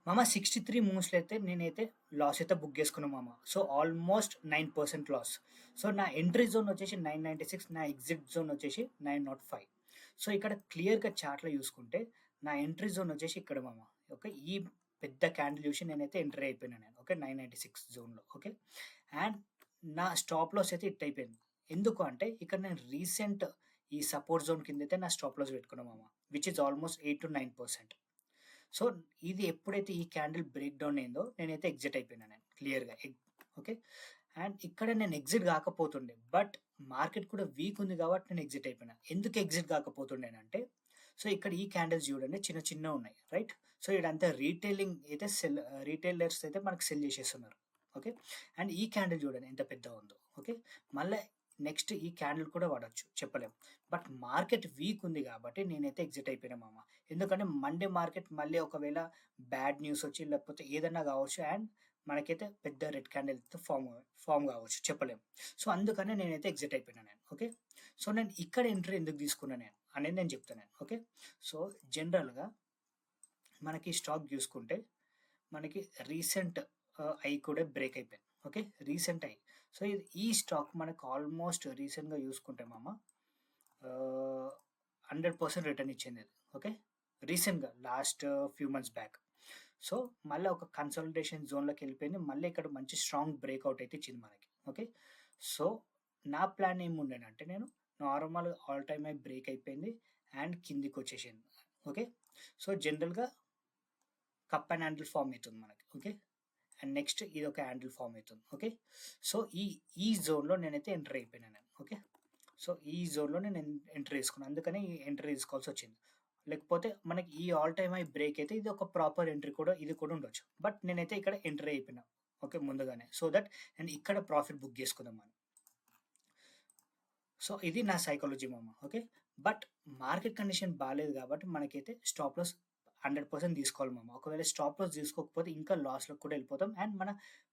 మామ 63 మూవ్స్‌లో అయితే నేనైతే లాస్ అయితే బుక్ చేసుకున్నా మామ. So, almost 9% loss. సో, నా ఎంట్రీ జోన్ వచ్చేసి 996, నా ఎగ్జిట్ జోన్ వచ్చేసి 905. సో, ఇక్కడ క్లియర్‌గా చార్ట్‌లో చూసుకుంటే నా ఎంట్రీ జోన్ వచ్చేసి ఇక్కడ మామ. ఓకే. ఈ పెద్ద క్యాండిల్ చూసి నేనైతే ఎంటర్ అయిపోయినా నేను. ఓకే. 996 జోన్‌లో. ఓకే. అండ్ నా స్టాప్ లాస్ అయితే హిట్ అయిపోయింది. ఎందుకు అంటే ఇక్కడ నేను రీసెంట్ ఈ సపోర్ట్ జోన్ కిందైతే నా స్టాప్ లాస్ పెట్టుకున్నా మామ. Which is almost 8-9%. సో, ఇది ఎప్పుడైతే ఈ క్యాండిల్ బ్రేక్ డౌన్ అయిందో నేనైతే ఎగ్జిట్ అయిపోయినా నేను క్లియర్‌గా. ఓకే. అండ్ ఇక్కడ నేను ఎగ్జిట్ కాకపోతుండే. బట్ మార్కెట్ కూడా వీక్ ఉంది కాబట్టి నేను ఎగ్జిట్ అయిపోయినా. ఎందుకు ఎగ్జిట్ కాకపోతుండేనంటే, సో, ఇక్కడ ఈ క్యాండిల్స్ చూడండి చిన్న చిన్నవున్నాయి. రైట్? సో, ఈడంతా రీటైలింగ్ అయితే రీటైలర్స్ అయితే మనకు సెల్ చేసేస్తున్నారు. ఓకే. అండ్ ఈ క్యాండిల్ చూడండి ఎంత పెద్దగా ఉందో. ఓకే. మళ్ళా నెక్స్ట్ ఈ క్యాండిల్ కూడా వాడొచ్చు చెప్పలేం. బట్ మార్కెట్ వీక్ ఉంది కాబట్టి నేనైతే ఎగ్జిట్ అయిపోయినా మామ. ఎందుకంటే మండే మార్కెట్ మళ్ళీ ఒకవేళ బ్యాడ్ న్యూస్ వచ్చి లేకపోతే ఏదన్నా కావచ్చు అండ్ మనకైతే పెద్ద రెడ్ క్యాండిల్ ఫామ్ కావచ్చు చెప్పలేం. సో, అందుకనే నేనైతే ఎగ్జిట్ అయిపోయినా నేను. ఓకే. సో, నేను ఇక్కడ ఎంట్రీ ఎందుకు తీసుకున్నా నేను అనేది నేను చెప్తాను నేను. ఓకే. సో, జనరల్‌గా మనకి స్టాక్ చూసుకుంటే మనకి రీసెంట్ ఐ కూడా బ్రేక్ అయిపోయింది. ఓకే. Recent I. సో, ఈ స్టాక్ మనకు ఆల్మోస్ట్ రీసెంట్‌గా చూసుకుంటే మామ 100% రిటర్న్ ఇచ్చింది ఇది. ఓకే. రీసెంట్‌గా last few months back. So, మళ్ళా ఒక కన్సాలిడేషన్ జోన్‌లోకి వెళ్ళిపోయింది. మళ్ళీ ఇక్కడ మంచి స్ట్రాంగ్ బ్రేక్‌ఔట్ అయితే ఇచ్చింది మనకి. ఓకే. సో, నా ప్లాన్ ఏముండేనంటే నేను normal all time high break అయిపోయింది అండ్ కిందికొచ్చేసింది. ఓకే. సో, జనరల్‌గా కప్ అండ్ హ్యాండిల్ ఫార్మ్ అయితుంది మనకి. ఓకే. అండ్ నెక్స్ట్ ఇదొక హ్యాండిల్ ఫార్మ్ అయితుంది. ఓకే. సో, ఈ జోన్‌లో నేనైతే ఎంటర్ అయిపోయినా నేను. ఓకే. సో, ఈ జోన్‌లో నేను ఎంట్రీ తీసుకున్నాను. అందుకని ఈ ఎంట్రీ తీసుకోవాల్సొచ్చింది. లేకపోతే మనకి ఈ ఆల్ టైమ్ హై బ్రేక్ అయితే ఇది ఒక ప్రాపర్ ఎంట్రీ కూడా ఇది కూడా ఉండొచ్చు. బట్ నేనైతే ఇక్కడ ఎంట్రీ అయిపోయినా. ఓకే. ముందుగానే. సో దట్ నేను ఇక్కడ ప్రాఫిట్ బుక్ చేసుకుందామని. సో, ఇది నా సైకాలజీ మామ. ఓకే. బట్ మార్కెట్ కండిషన్ బాలేదు కాబట్టి మనకైతే స్టాప్ లాస్ 100% తీసుకోవాలి మామ. ఒకవేళ స్టాప్ లాస్ తీసుకోకపోతే ఇంకా లాస్‌లోకి కూడా వెళ్ళిపోతాం. అండ్ మన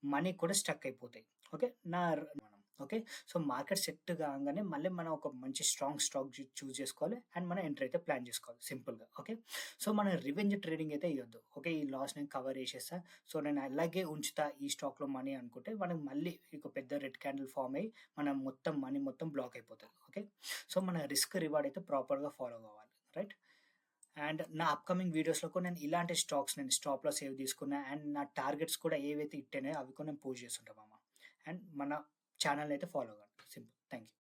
మనీ కూడా స్టక్ అయిపోతాయి. ఓకే. మనం ఓకే. సో, మార్కెట్ సెట్ కాంగానే మళ్ళీ మనం ఒక మంచి స్ట్రాంగ్ స్టాక్ చూజ్ చేసుకోవాలి. అండ్ మనం ఎంట్రీ అయితే ప్లాన్ చేసుకోవాలి సింపుల్‌గా. ఓకే. సో, మనం రివెంజ్ ట్రేడింగ్ అయితే ఇయ్యొద్దు. ఓకే. ఈ లాస్ నేను కవర్ చేసేస్తా. సో, నేను అలాగే ఉంచుతా ఈ స్టాక్‌లో మనీ అనుకుంటే మనకు మళ్ళీ ఒక పెద్ద రెడ్ క్యాండిల్ ఫార్మ్ అయ్యి మన మొత్తం మనీ మొత్తం బ్లాక్ అయిపోతది. ఓకే. సో, మన రిస్క్ రివార్డ్ అయితే ప్రాపర్‌గా ఫాలో కావాలి. రైట్? అండ్ నా అప్‌కమింగ్ వీడియోస్‌లో కూడా నేను ఇలాంటి స్టాక్స్ నేను స్టాప్ లాస్ ఏవి తీసుకున్నా అండ్ నా టార్గెట్స్ కూడా ఏవైతే హిట్ అయినాయో అవి కూడా నేను పోస్ట్ చేస్తుంటా మామ. అండ్ మన ఛానెల్‌ని అయితే ఫాలో అవ్వండి. సింపుల్. Thank you.